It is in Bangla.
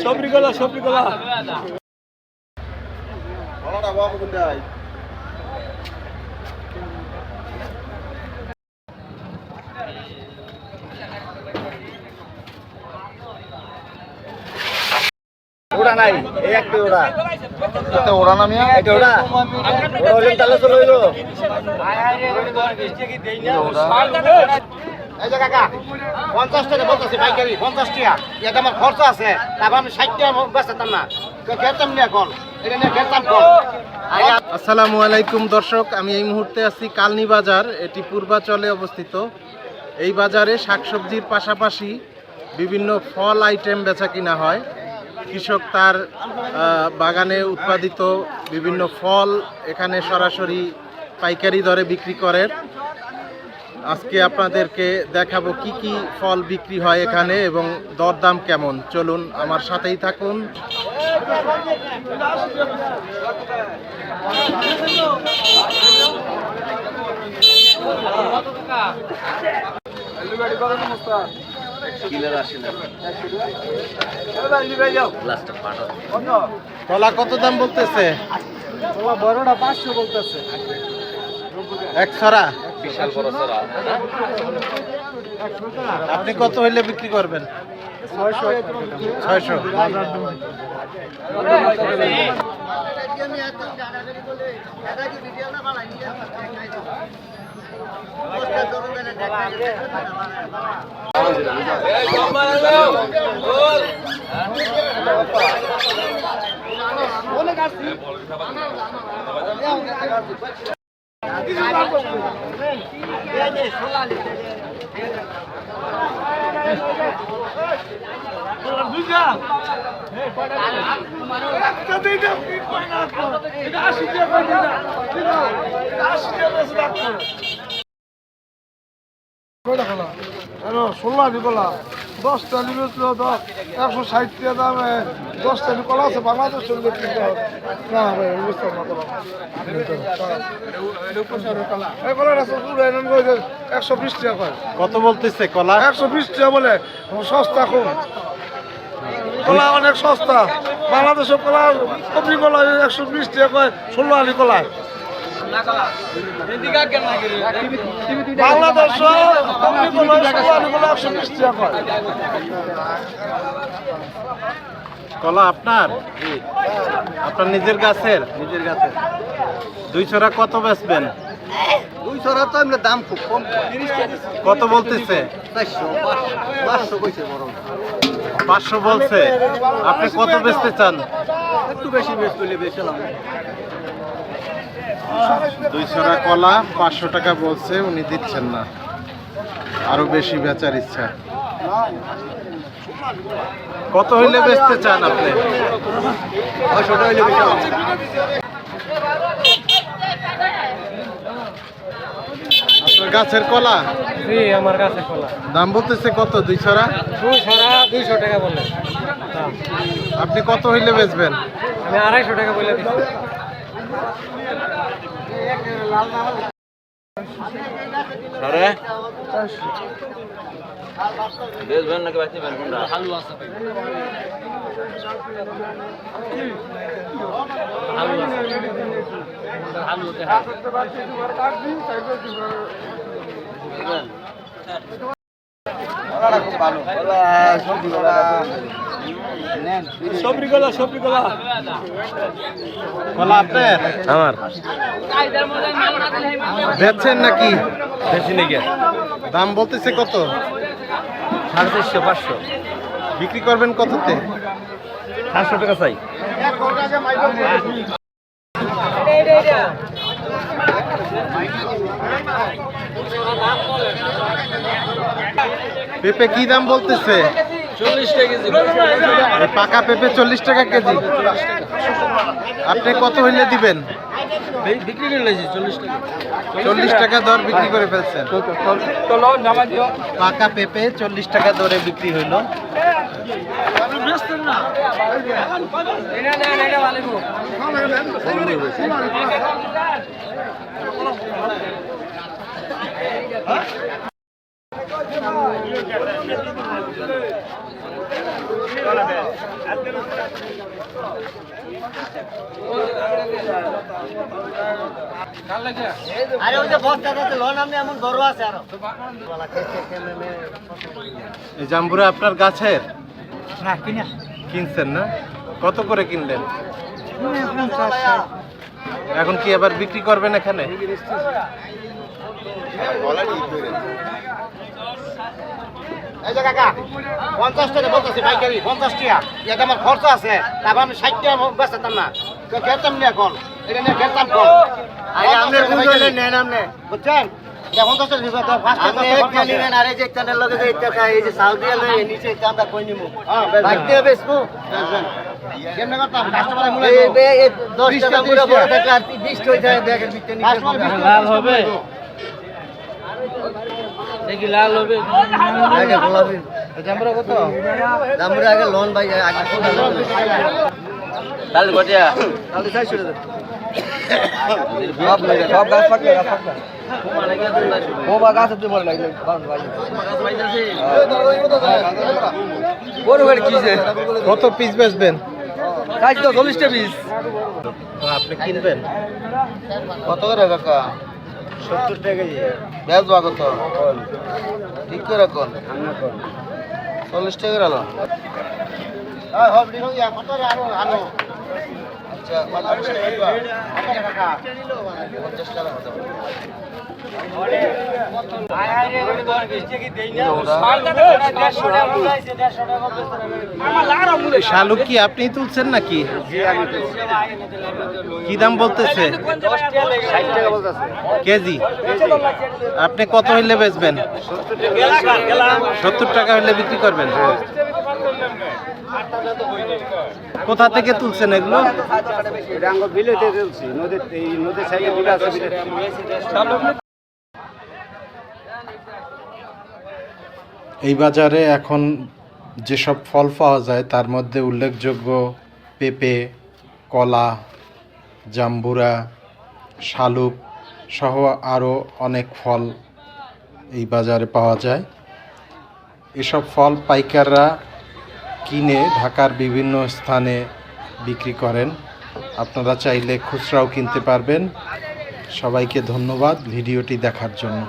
সবরি গলা ওড়া নাই এই একটা ওড়া এটা ওড়া নামি এটা ওড়া ওড়া হইলে তাহলে চলে হইলো এই যে কাকা 50 টাকা বলতেছি পাইকারি 50 টাকা এটা আমার খরচ আছে তারপর আমি 60 টাকা বেচতাম না খেতাম না এখন এটা নিয়ে খেতাম কল। আসসালামু আলাইকুম দর্শক, আমি এই মুহূর্তে আছি কালনী বাজার। এটি পূর্বাচলে অবস্থিত। এই বাজারে শাকসবজির পাশাপাশি বিভিন্ন ফল আইটেম বেচা কিনা হয়। কৃষক তার বাগানে উৎপাদিত বিভিন্ন ফল এখানে সরাসরি পাইকারি দরে বিক্রি করেন। আজকে আপনাদেরকে দেখাবো কি কি ফল বিক্রি হয় এখানে এবং দরদাম কেমন। চলুন আমার সাথেই থাকুন। কলা কত দাম বলতেছে? বড়টা 500 বলতেছে। এক ছড়া বিশাল বড় ছড়া। আপনি কত হইলে বিক্রি করবেন? 600। ষোলো কলা 10টা নিবে 160 টাকা দামে 10টা কলা আছে বাংলাদেশ না ভাই বুঝতাম না কলা 120 টাকা কয়। কত বলতেছে কলা? 120 টাকা বলে সস্তা খুব, কলা অনেক সস্তা। বাংলাদেশের কলা কপি কলা 120 টাকা কয়। 16 আলি কলায় বাংলাদেশ কলা আপনার নিজের গাছের? 2 ছড়া কত বেচবেন? 2 ছড়া তো এমনি দাম খুব কম। কত বলতেছে? 500 কইছে বড়। 500 বলছে। আপনি কত বেচতে চান? একটু বেশি বেচলে বেচলাম। 2 ছড়া কলা 500 টাকা বলছে, উনি দিচ্ছেন না, আরো বেশি বেচার ইচ্ছা। কত হইলে বেচতে চান আপনি? 500 টাকা হইলে বেচলাম। আপনার গাছের কলা? জি, আমার কাছে কলা। দাম বলতেছে কত? 2 ছড়া? 2 ছড়া 200 টাকা বলে। আপনি কত হইলে বেচবেন? আমি 250 টাকা বলে দিচ্ছি। আরে বেচবেন নাকি বেচবেন কোনটা? আলু আছে ভাই। আলু আছে। আলু দেখা। খুব ভালো। সবরি গলা কলা আপনার? আমার। বেচছেন নাকি? বেশি নাকি? দাম বলতেছে কত? 450 500। বিক্রি করবেন কততে? 700 টাকা চাই। পেঁপে কি দাম বলতেছে? 40 টাকা কেজি। পাকা পেঁপে 40 টাকা কেজি। আপনি কত হইলে দিবেন? বিক্রি করে লেছি 40 টাকা। 40 টাকা দর বিক্রি করে ফেলছেন। চলো নামা দিও। পাকা পেঁপে 40 টাকা দরে বিক্রি হইল। এটা ভালো। আরে ওই যে বস্তাটাতে লোন আপনি এমন বড় আছে আরো এই জাম্বুরা আপনার গাছের না কিনা কিনছেন না? কত করে কিনলেন? এখন কি আবার বিক্রি করবেন এখানে? এই যে কাকা 50 টাকা বলতেছি পাইকারি 50 টাকা এটা আমার খরচ আছে তারপর আমি 60 টাকা বেচতাম না কেতাম নিয়ে কোন এটা নিয়ে কেতাম কোন আরে আপনি বুঝলে নেন আপনি বুঝছেন এটা 50 টাকা দিবেন তো ফার্স্ট আপনি একটা নেবেন আরে যে একটা লগে যে টাকা এই যে সাউদি লয়ে নিচে এটা আমরা কই নিমু হ্যাঁ বাইতে বেচবো কেমনে করতাম কাস্টমারে মূল্য এই 10 টাকা পুরো বড় টাকা 20 হই যায় ব্যাগের ভিতরে নিচে লাল হবে দেখি লাল হবে আগে গোলাপি জাম্বুরা কত দামরে আগে লোন ভাই আগে লাল গটিয়া তাহলে 400 টাকা সব গাছ পাকবে ও বা গাছ হতে মরে লাগবে বড় বড় কিছে কত পিস বেচবেন? গাছ তো 40 টা পিস আপনি কিনবেন? কত করে কাকা 70 টাকা কেজি বেচবা কত ঠিক করে কোন 40 টাকা আলো হ্যাঁ হবড়ি হই কত রে আরো আলো আচ্ছা কত টাকা 50 টাকা হতো শালুক কি আপনি তুলছেন নাকি? কি দাম বলতেছে কেজি? আপনি কত হইলে বেচবেন? 70 টাকা হইলে বিক্রি করবেন? কোথা থেকে তুলছেন এগুলো? এই বাজারে এখন যেসব ফল পাওয়া যায় তার মধ্যে উল্লেখযোগ্য পেঁপে, কলা, জাম্বুরা, শালুক সহ আরও অনেক ফল এই বাজারে পাওয়া যায়। এসব ফল পাইকাররা কিনে ঢাকার বিভিন্ন স্থানে বিক্রি করেন। আপনারা চাইলে খুচরাও কিনতে পারবেন। সবাইকে ধন্যবাদ ভিডিওটি দেখার জন্য।